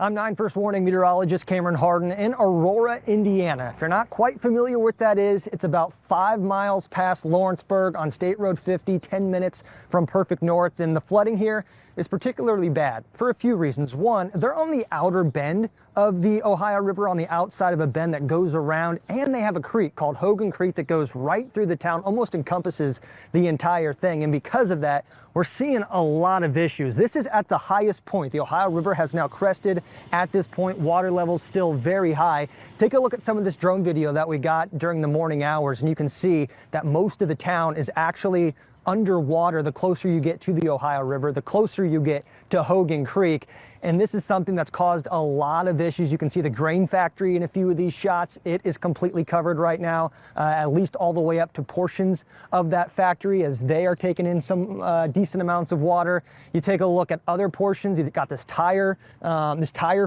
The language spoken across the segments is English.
I'm 9 First Warning meteorologist Cameron Harden in Aurora, Indiana. If you're not quite familiar with what that is, it's about 5 miles past Lawrenceburg on State Road 50, 10 minutes from Perfect North. And the flooding here is particularly bad for a few reasons. One, they're on the outer bend of the Ohio River, on the outside of a bend that goes around, and they have a creek called Hogan Creek that goes right through the town, almost encompasses the entire thing. And because of that, we're seeing a lot of issues. This is at the highest point. The Ohio River has now crested at this point. Water levels still very high. Take a look at some of this drone video that we got during the morning hours, and you can see that most of the town is actually underwater. The closer you get to the Ohio River, the closer you get to Hogan Creek. And this is something that's caused a lot of issues. You can see the grain factory in a few of these shots. It is completely covered right now, at least all the way up to portions of that factory as they are taking in some decent amounts of water. You take a look at other portions. You've got this tire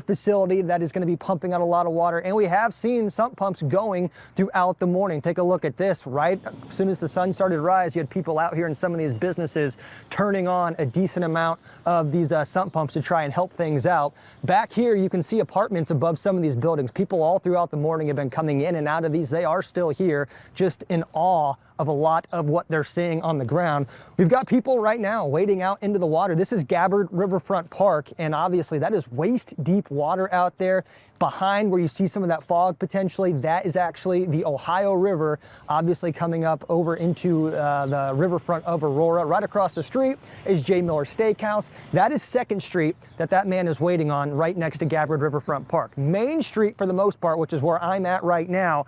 facility that is going to be pumping out a lot of water. And we have seen sump pumps going throughout the morning. Take a look at this, right? As soon as the sun started to rise, you had people out here in some of these businesses turning on a decent amount of these sump pumps to try and help things out. Back here, you can see apartments above some of these buildings. People all throughout the morning have been coming in and out of these. They are still here, just in awe of a lot of what they're seeing on the ground. We've got people right now wading out into the water. This is Gabbard Riverfront Park, and obviously that is waist deep water out there. Behind where you see some of that fog potentially, that is actually the Ohio River, obviously coming up over into the riverfront of Aurora. Right across the street is J. Miller Steakhouse. That is 2nd Street that man is waiting on, right next to Gabbard Riverfront Park. Main Street, for the most part, which is where I'm at right now,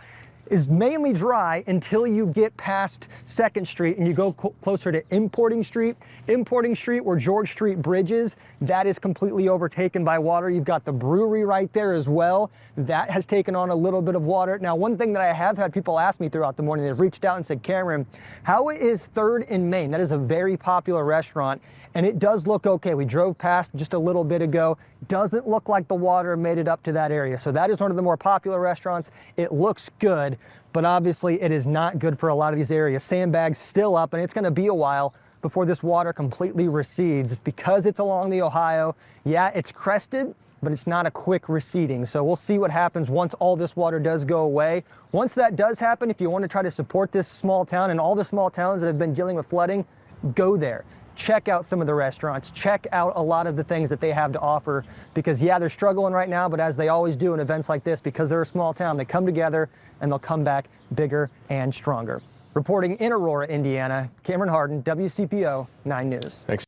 is mainly dry until you get past 2nd Street and you go closer to Importing Street. Importing Street, where George Street bridges, that is completely overtaken by water. You've got the brewery right there as well. That has taken on a little bit of water. Now, one thing that I have had people ask me throughout the morning, they've reached out and said, Cameron, how is 3rd and Main? That is a very popular restaurant, and it does look okay. We drove past just a little bit ago. Doesn't look like the water made it up to that area. So that is one of the more popular restaurants. It looks good, but obviously it is not good for a lot of these areas. Sandbags still up, and it's going to be a while before this water completely recedes. Because it's along the Ohio, yeah, it's crested, but it's not a quick receding. So we'll see what happens once all this water does go away. Once that does happen, if you want to try to support this small town and all the small towns that have been dealing with flooding, go there. Check out some of the restaurants, check out a lot of the things that they have to offer, because yeah, they're struggling right now, but as they always do in events like this, because they're a small town, they come together and they'll come back bigger and stronger. Reporting in Aurora, Indiana, Cameron Harden, WCPO 9 News. Thanks.